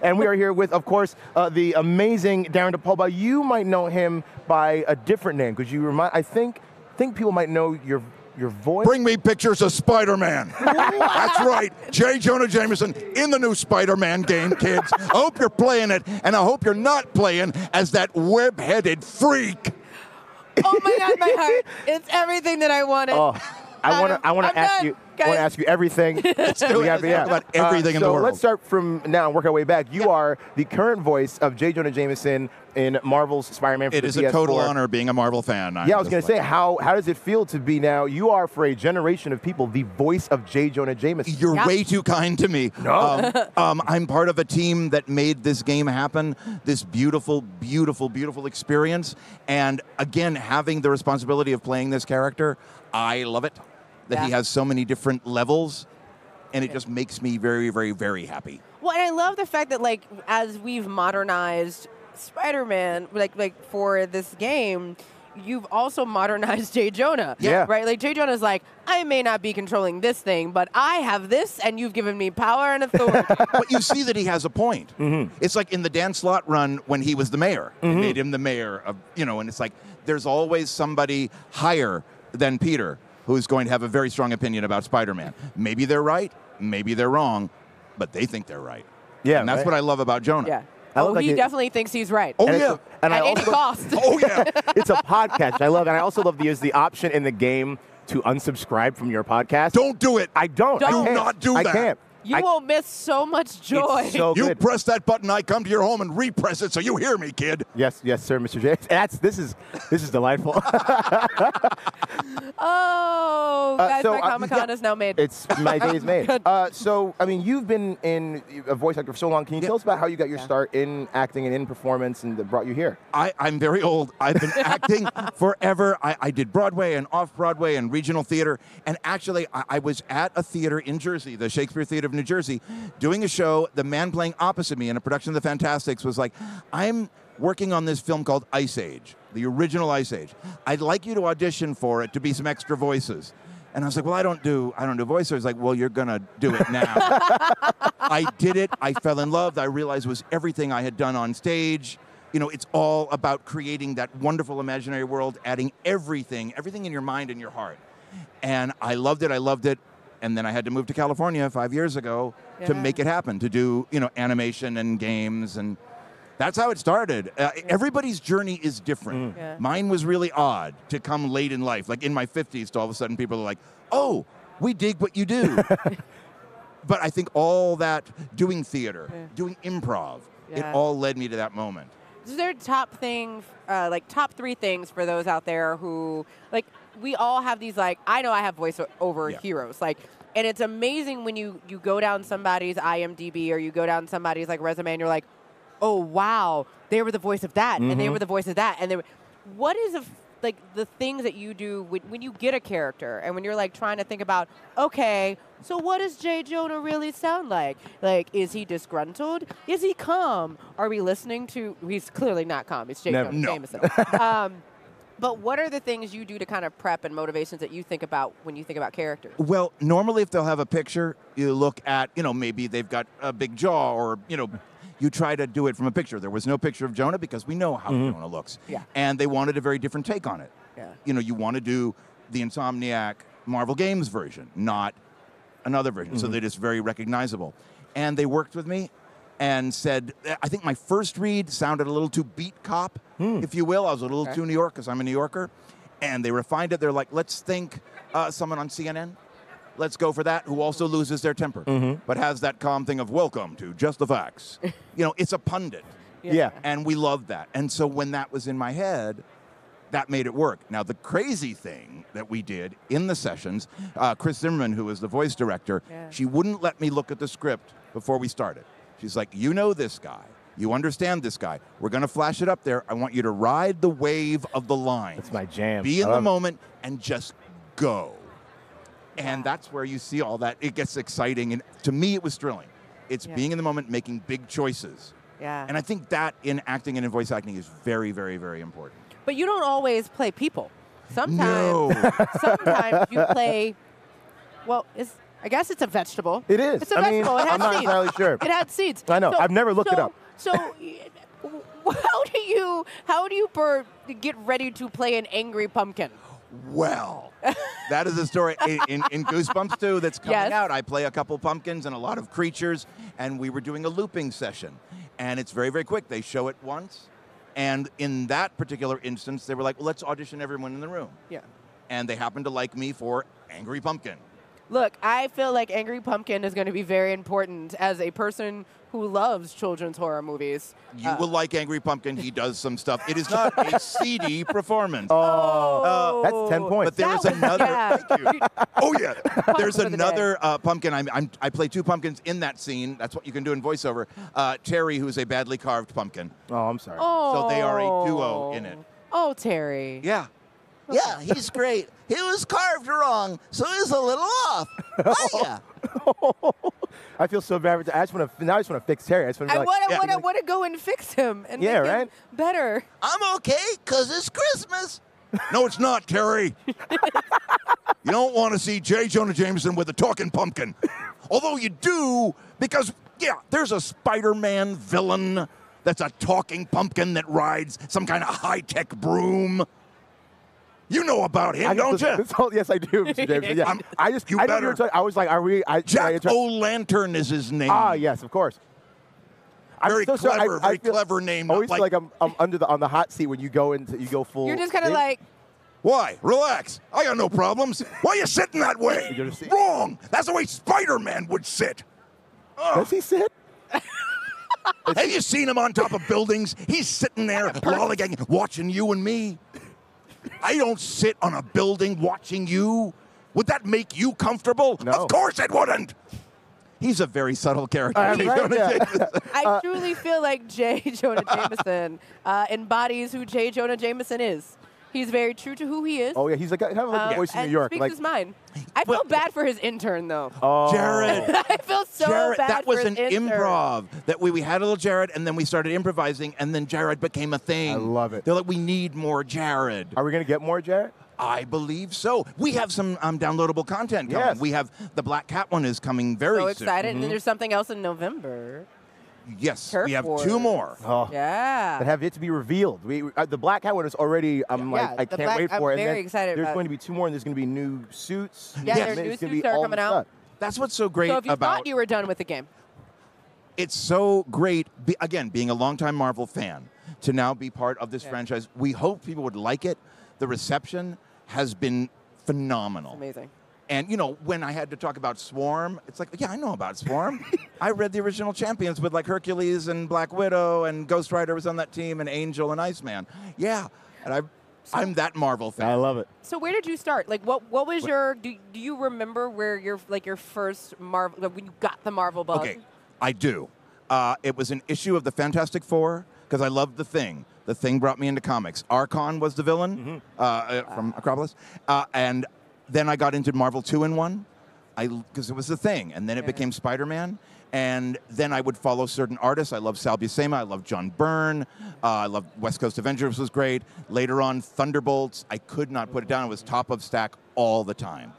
And we are here with, of course, the amazing Darin De Paul. But you might know him by a different name, because I think people might know your voice. Bring me pictures of Spider-Man. That's right. J Jonah Jameson in the new Spider-Man game, kids. I hope you're playing it, and I hope you're not playing as that web-headed freak. Oh my God, my heart! It's everything that I wanted. Oh, I want to ask you. I want to ask you everything. Let's do it. Talk about everything in the world. So let's start from now and work our way back. You are the current voice of J Jonah Jameson in Marvel's Spider-Man for the PS4. It is a total honor being a Marvel fan. Yeah, I was going to say, how does it feel to be now? You are, for a generation of people, the voice of J Jonah Jameson. You're way too kind to me. No. I'm part of a team that made this game happen, this beautiful, beautiful, beautiful experience. And again, having the responsibility of playing this character, I love it. That he has so many different levels, and it just makes me very, very, very happy. Well, and I love the fact that, like, as we've modernized Spider-Man, like for this game, you've also modernized J Jonah. Yeah. Right? Like, J Jonah's like, I may not be controlling this thing, but I have this, and you've given me power and authority. But you see that he has a point. It's like in the Dan Slott run when he was the mayor. They made him the mayor of, and it's like there's always somebody higher than Peter who's going to have a very strong opinion about Spider-Man. Maybe they're right, maybe they're wrong, but they think they're right. Yeah, and that's what I love about Jonah. Yeah. Like he definitely thinks he's right. Oh, yeah. And at any cost. Oh, yeah. It's a podcast. I love it. And I also love the option in the game to unsubscribe from your podcast. Don't do it. I don't. Do not do that. I can't. You will miss so much joy. It's so You good. press that button, I come to your home and repress it so you hear me, kid. Yes, sir, Mr. J. This is delightful. Guys, my Comic-Con is now made. My day is made. So, I mean, you've been in a voice actor for so long. Can you tell us about how you got your start in acting and in performance and that brought you here? I'm very old. I've been acting forever. I did Broadway and off-Broadway and regional theater. And actually, I was at a theater in Jersey, the Shakespeare Theater of New Jersey, doing a show. The man playing opposite me in a production of The Fantastics was like, I'm working on this film called Ice Age, the original Ice Age. I'd like you to audition for it to be some extra voices. And I was like, well, I don't do voices. I was like, well, you're going to do it now. I did it. I fell in love. I realized it was everything I had done on stage. It's all about creating that wonderful imaginary world, adding everything in your mind and your heart. And I loved it. And then I had to move to California 5 years ago to make it happen, to do, animation and games. And that's how it started. Everybody's journey is different. Mine was really odd to come late in life. Like in my 50s, to all of a sudden people are like, oh, we dig what you do. But I think all that doing theater, doing improv, it all led me to that moment. Is there top 3 things for those out there who, like, we all have these, like, I know I have voiceover heroes, like, and it's amazing when you go down somebody's IMDb or you go down somebody's, like, resume and you're like, oh, wow, they were the voice of that, and they were the voice of that, and what is the things that you do when you get a character and when you're, like, trying to think about, okay, so what does J Jonah really sound like? Like, is he disgruntled? Is he calm? Are we listening to, he's clearly not calm, it's J Jonah Jameson. But what are the things you do to kind of prep and motivations that you think about when you think about characters? Well, normally if they'll have a picture, you look at, maybe they've got a big jaw or, you try to do it from a picture. There was no picture of Jonah because we know how Jonah looks. Yeah. And they wanted a very different take on it. Yeah. You want to do the Insomniac Marvel Games version, not another version. So that it's very recognizable. And they worked with me and said, I think my first read sounded a little too beat cop, if you will. I was a little too New York because I'm a New Yorker. And they refined it. They're like, let's think someone on CNN. Let's go for that, who also loses their temper, but has that calm thing of welcome to Just the Facts. It's a pundit. Yeah. And we loved that. And so when that was in my head, that made it work. Now, the crazy thing that we did in the sessions, Chris Zimmerman, who was the voice director, she wouldn't let me look at the script before we started. She's like, you know this guy. You understand this guy. We're going to flash it up there. I want you to ride the wave of the line. That's my jam. Be in the moment and just go. And that's where you see all that. It gets exciting. And to me, it was thrilling. It's being in the moment, making big choices. Yeah. And I think that in acting and in voice acting is very, very, very important. But you don't always play people. Sometimes you play, well, I guess it's a vegetable. It is. It's a I mean, vegetable. It has I'm not seeds. entirely sure. It had seeds. I know. I've never looked it up. So, how do you get ready to play an angry pumpkin? Well, that is a story in Goosebumps 2 that's coming Yes. out. I play a couple pumpkins and a lot of creatures, and we were doing a looping session. And it's very, very quick. They show it once, and in that particular instance, they were like, well, let's audition everyone in the room. Yeah. And they happened to like me for Angry Pumpkin. Look, I feel like Angry Pumpkin is going to be very important as a person who loves children's horror movies. You will like Angry Pumpkin. He does some stuff. It is not a CD performance. Oh. That's 10 points. But there is That was- another. yeah. Thank you. Oh yeah. There's for the day. another pumpkin. I play two pumpkins in that scene. That's what you can do in voiceover. Terry, who's a badly carved pumpkin. Oh, I'm sorry. So they are a duo in it. Oh, Terry. Yeah. Yeah, he's great. He was carved wrong, so he's a little off. Oh, yeah. I feel so bad. I just want to fix Terry. I just want to I be like, want to go and fix him and Yeah, make him right? better. I'm okay, 'cause it's Christmas. No, it's not, Terry. You don't want to see J. Jonah Jameson with a talking pumpkin. Although you do, because, yeah, there's a Spider-Man villain that's a talking pumpkin that rides some kind of high-tech broom. You know about him, don't you? Yes, I do, Mr. Jameson. Yeah. I just, You I know you better. were talking. I was like, are we? Jack O'Lantern is his name. Ah, yes, of course. I'm Very so sorry. clever, I very feel- clever name. I always not feel like I'm on the hot seat when you go full. You're just kind of thing. like, Why? Relax. I got no problems. Why are you sitting that way? You're just- Wrong. That's the way Spider-Man would sit. Does he sit? Have you seen him on top of buildings? He's sitting there lollygagging, watching you and me. I don't sit on a building watching you. Would that make you comfortable? No. Of course it wouldn't. He's a very subtle character. Right, yeah. I truly feel like J. Jonah Jameson embodies who J. Jonah Jameson is. He's very true to who he is. Oh yeah, he's like kind of like the voice in and New York. speaks Like, his mind. I feel bad for his intern, though. oh, Jared. I feel so Jared, bad that was for an his intern. improv that we had a little Jared, and then we started improvising, and then Jared became a thing. I love it. They're like, we need more Jared. Are we gonna get more, Jared? I believe so. We have some downloadable content coming. Yes. We have the Black Cat one is coming very So soon. excited. And then there's something else in November. Yes, Turf we have Wars. 2 more. Oh, Yeah. that have yet to be revealed. The Black Hat one is already. I'm Yeah, like, I the can't Black- wait I'm for it. very And then excited There's about going to be 2 more, and there's going to be new suits. Yeah, Yes. there's And new it's gonna suits be that are all coming the out. stuff. That's what's so great So if you about thought you were done with the game, it's so great, again, being a longtime Marvel fan, to now be part of this franchise. We hope people would like it. The reception has been phenomenal. amazing. And, you know, when I had to talk about Swarm, it's like, yeah, I know about Swarm. I read the original Champions with, like, Hercules and Black Widow, and Ghost Rider was on that team, and Angel and Iceman. Yeah, and I'm that Marvel fan. I love it. So where did you start? Like, what was your? Do you remember where your first Marvel when you got the Marvel bug? Okay, I do. It was an issue of the Fantastic Four, because I loved The Thing. The Thing brought me into comics. Archon was the villain from Acropolis. And then I got into Marvel 2-in-1 because it was The Thing. And then it became Spider-Man. And then I would follow certain artists. I love Sal Buscema. I love John Byrne. I love West Coast Avengers was great. Later on, Thunderbolts. I could not put it down. It was top of stack all the time.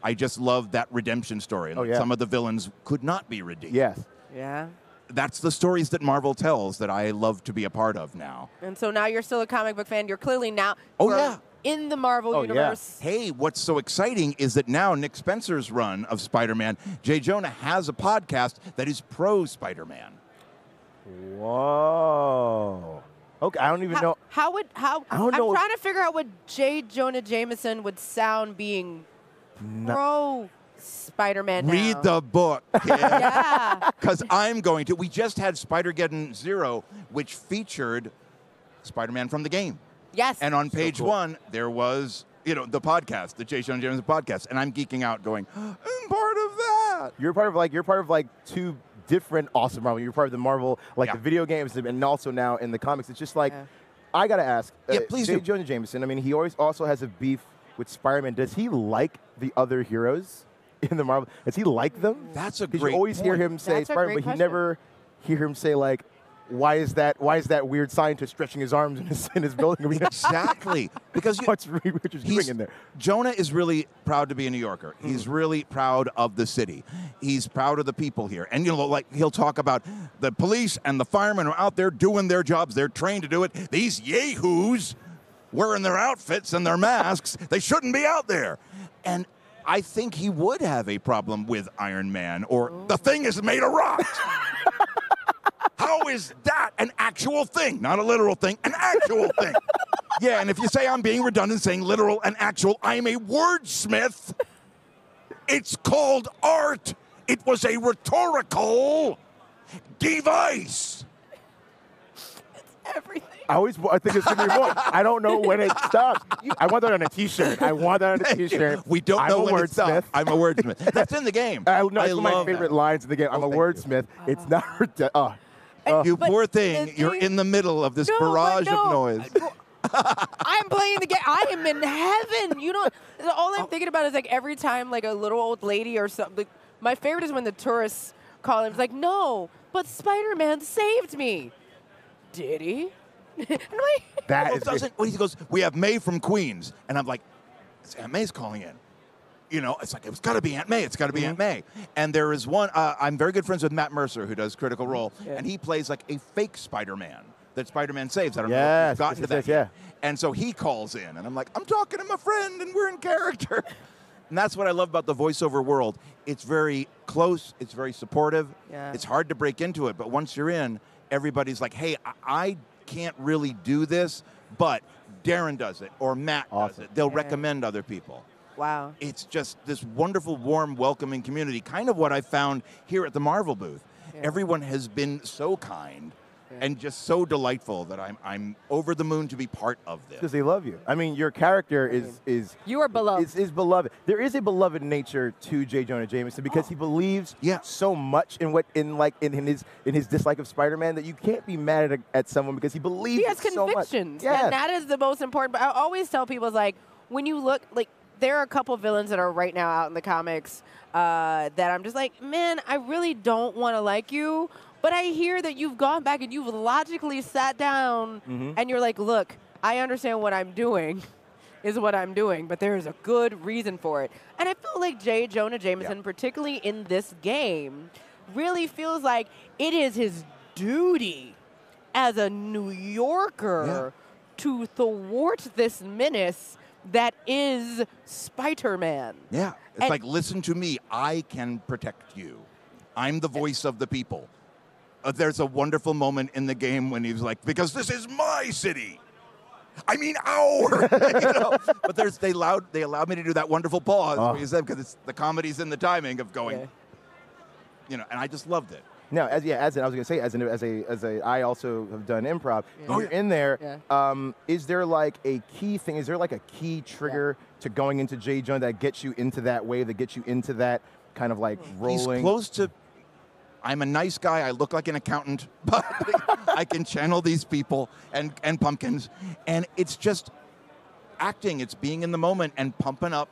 I just loved that redemption story. And Oh, yeah. some of the villains could not be redeemed. Yes. Yeah. That's the stories that Marvel tells that I love to be a part of now. And so now you're still a comic book fan. You're clearly now Oh, you're yeah. in the Marvel Oh, yeah. universe. Hey, what's so exciting is that now Nick Spencer's run of Spider-Man, J. Jonah has a podcast that is pro-Spider-Man. Whoa. Okay, I don't even know. I don't I'm know. trying to figure out what J. Jonah Jameson would sound being pro Spider-Man. Read now. the book, kid. Yeah. Because I'm going to. We just had Spider-Geddon 0, which featured Spider-Man from the game. Yes. And on page cool. 1, there was, the podcast, the J. Jonah Jameson podcast. And I'm geeking out going, I'm part of that. You're part of like 2 different awesome Marvel. You're part of the Marvel, like Yeah. the video games, and also now in the comics. It's just like, Yeah. I gotta ask. Yeah, please J. do. Jonah Jameson. I mean, he always also has a beef with Spider-Man. Does he like the other heroes in the Marvel? Does he like them? That's a Because great you always hear point. him say That's a Spider-Man, great but you question. never hear him say like, why is that weird scientist stretching his arms in his building? I mean, Exactly. Because what's Richard's doing in there? Jonah is really proud to be a New Yorker. He's really proud of the city. He's proud of the people here. And, like, he'll talk about the police and the firemen are out there doing their jobs. They're trained to do it. These yahoos wearing their outfits and their masks, they shouldn't be out there. And I think he would have a problem with Iron Man or the thing is made of rocks. How is that an actual thing? Not a literal thing, an actual thing. Yeah, and if you say I'm being redundant saying literal and actual, I'm a wordsmith. It's called art. It was a rhetorical device. It's everything. I think it's going to be more. I don't know when it stops. I want that on a T-shirt. I want that on a T-shirt. We don't know when it wordsmith. stops. I'm a wordsmith. That's in the game. No, it's one of my love favorite that. lines in the game. I'm a wordsmith. It's not. You But poor thing. You're in the middle of this barrage of noise. I'm playing the game. I am in heaven. You know, all I'm thinking about is like every time like a little old lady or something. Like, my favorite is when the tourists call him. It's like, no, but Spider-Man saved me. Did he? I'm like, That is. He goes, we have May from Queens. And I'm like, it's Aunt May's calling in. It's like, it's got to be Aunt May. It's got to be Aunt May. And there is one, I'm very good friends with Matt Mercer, who does Critical Role, and he plays like a fake Spider-Man that Spider-Man saves. I don't know if you've gotten to that yet. And so he calls in, and I'm like, I'm talking to my friend, and we're in character. And that's what I love about the voiceover world. It's very close. It's very supportive. Yeah. It's hard to break into it, but once you're in, everybody's like, hey, I can't really do this, but Darin does it, or Matt does it. They'll recommend other people. wow. It's just this wonderful, warm, welcoming community, kind of what I found here at the Marvel booth. Yeah. Everyone has been so kind and just so delightful that I'm over the moon to be part of this. Because they love you. I mean, your character is You are beloved. Is beloved. There is a beloved nature to J Jonah Jameson because he believes so much in his dislike of Spider-Man that you can't be mad at someone because he believes He has so much. convictions. Yes. And that is the most important. But I always tell people, it's like, when you look, like, there are a couple villains that are right now out in the comics that I'm just like, man, I really don't want to like you. But I hear that you've gone back and you've logically sat down and you're like, look, I understand what I'm doing is what I'm doing, but there is a good reason for it. And I feel like J Jonah Jameson, particularly in this game, really feels like it is his duty as a New Yorker to thwart this menace that is Spider-Man. Yeah. It's like, listen to me. I can protect you. I'm the voice of the people. There's a wonderful moment in the game when he's like, because this is my city. I mean, our. But they allowed me to do that wonderful pause where you said, because the comedy's in the timing of going, and I just loved it. No, I was gonna say, I also have done improv. When you're in there, is there like a key thing? Is there like a key trigger to going into J Jonah that gets you into that wave, that gets you into that kind of like rolling? He's close to. I'm a nice guy. I look like an accountant, but I can channel these people and pumpkins, and it's just acting. It's being in the moment and pumping up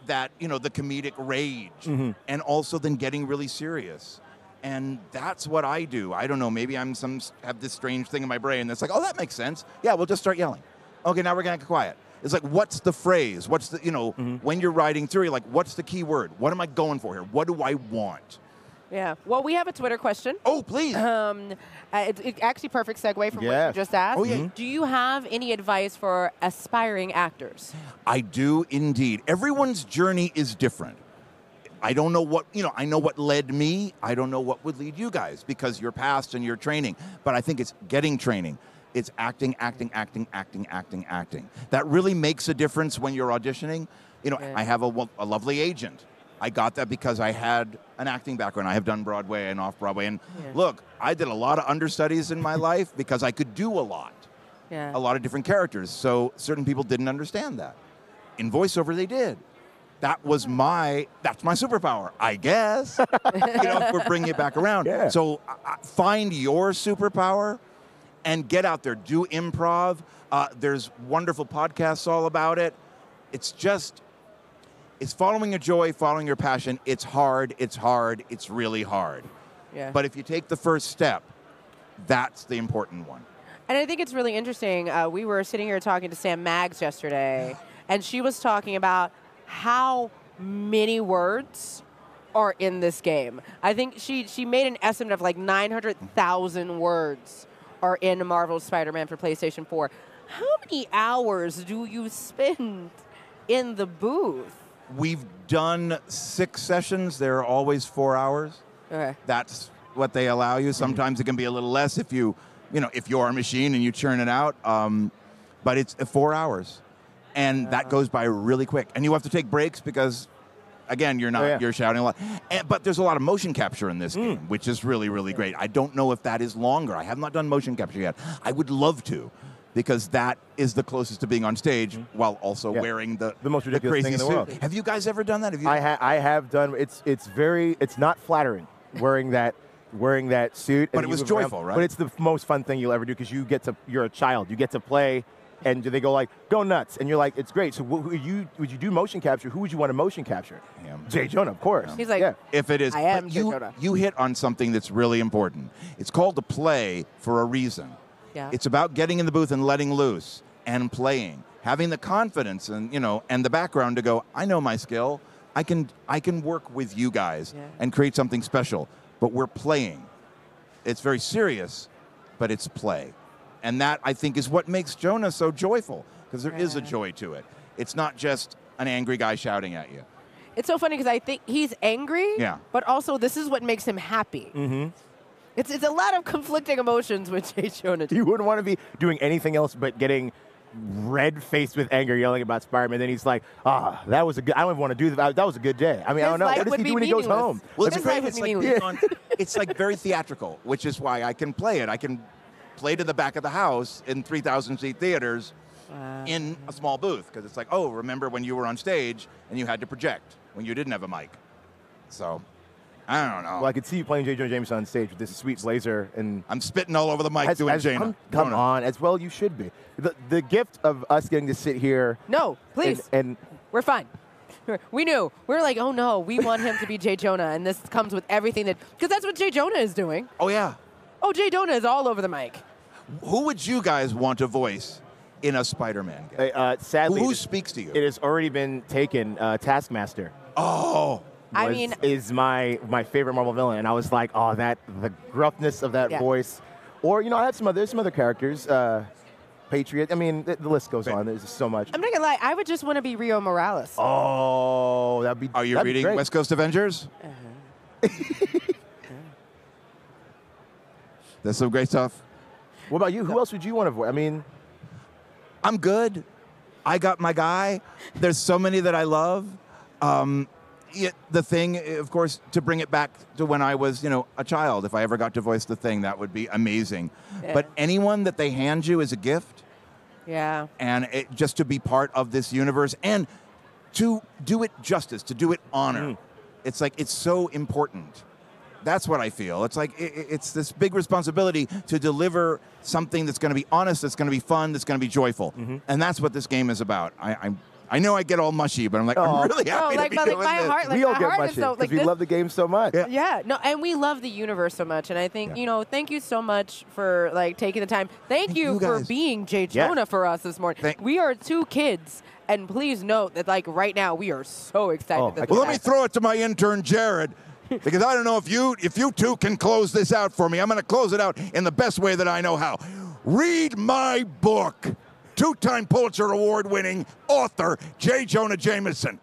that the comedic rage, and also then getting really serious. And that's what I do. I don't know. Maybe have this strange thing in my brain that's like, oh, that makes sense. Yeah, we'll just start yelling. Okay, now we're gonna get quiet. It's like, what's the phrase? What's the when you're writing through, you're like, what's the key word? What am I going for here? What do I want? Yeah. Well, we have a Twitter question. Oh, please. It's actually perfect segue from what you just asked. Oh, yeah. Do you have any advice for aspiring actors? I do indeed. Everyone's journey is different. I don't know what, I know what led me. I don't know what would lead you guys because your past and your training. But I think it's getting training. It's acting. That really makes a difference when you're auditioning. I have a lovely agent. I got that because I had an acting background. I have done Broadway and off-Broadway. And look, I did a lot of understudies in my life because I could do a lot of different characters. So certain people didn't understand that. In voiceover, they did. That's my superpower, I guess. If we're bringing it back around. Yeah. So find your superpower and get out there. Do improv. There's wonderful podcasts all about it. It's following your joy, following your passion. It's hard. It's really hard. Yeah. But if you take the first step, That's the important one. And I think it's really interesting. We were sitting here talking to Sam Maggs yesterday, and she was talking about how many words are in this game. I think she made an estimate of like 900,000 words are in Marvel's Spider-Man for PlayStation 4. How many hours do you spend in the booth? We've done 6 sessions. They're always 4 hours. Okay. That's what they allow you. Sometimes it can be a little less if if you're a machine and you churn it out. But it's 4 hours. And that goes by really quick. And you have to take breaks because, again, you're shouting a lot. But there's a lot of motion capture in this game, which is really, really great. I don't know if that is longer. I have not done motion capture yet. I would love to, because that is the closest to being on stage while also wearing the most ridiculous thing in the world. Have you guys ever done that? I have done. It's not flattering wearing that suit. But it was joyful, right? But it's the most fun thing you'll ever do because you're a child. You get to play. And they go like, go nuts. And you're like, it's great. So would you do motion capture? Who would you want to motion capture? Him. J Jonah, of course. He's like, if it is, I am J Jonah. You hit on something that's really important. It's called a play for a reason. Yeah. It's about getting in the booth and letting loose and playing, having the confidence and and the background to go, I know my skill. I can work with you guys and create something special. But we're playing. It's very serious, but it's play. And that, I think, is what makes Jonah so joyful, because there is a joy to it. It's not just an angry guy shouting at you. It's so funny because I think he's angry, but also this is what makes him happy. Mm-hmm. It's a lot of conflicting emotions with J Jonah. You wouldn't want to be doing anything else but getting red-faced with anger, yelling about Spider-Man. Then he's like, that was a good. I don't even want to do that. That was a good day. I mean, I don't know. What does he do when he goes home? Well, it's great. It's like very theatrical, which is why I can play it. I can play to the back of the house in 3,000-seat theaters in a small booth, because it's like, oh, remember when you were on stage and you had to project when you didn't have a mic. So, I don't know. Well, I could see you playing J Jonah Jameson on stage with this sweet blazer, and I'm spitting all over the mic doing Jonah. Come on, as well you should be. The gift of us getting to sit here. No, please. And we're fine. We knew. We were like, oh no, we want him to be J Jonah, and this comes with everything because that's what J Jonah is doing. Oh yeah. Oh, J Jonah is all over the mic. Who would you guys want to voice in a Spider-Man game? Sadly, who speaks to you? It has already been taken. Taskmaster. Oh. Is my favorite Marvel villain, and I was like, the gruffness of that voice. Or I had some other characters. Patriot. I mean, the list goes on. There's so much. I'm not gonna lie. I would just want to be Rio Morales. Oh, that'd be. Are you reading West Coast Avengers? That's some great stuff. What about you? Who else would you want to voice? I mean, I'm good. I got my guy. There's so many that I love. The Thing, of course, to bring it back to when I was, a child. If I ever got to voice The Thing, that would be amazing. Yeah. But anyone that they hand you is a gift. Yeah. And just to be part of this universe and to do it justice, to do it honor. It's like, it's so important. That's what I feel. It's like it's this big responsibility to deliver something that's going to be honest, that's going to be fun, that's going to be joyful. And that's what this game is about. I know I get all mushy, but I'm like, I'm really happy to be doing this. We all get mushy because we love the game so much. Yeah, no, and we love the universe so much. And I think, thank you so much for taking the time. Thank you for being J Jonah for us this morning. We are 2 kids, and please note that right now we are so excited. Well, let me throw it to my intern Jared. Because I don't know if you two can close this out for me. I'm going to close it out in the best way that I know how. Read my book. 2-time Pulitzer Award-winning author J Jonah Jameson.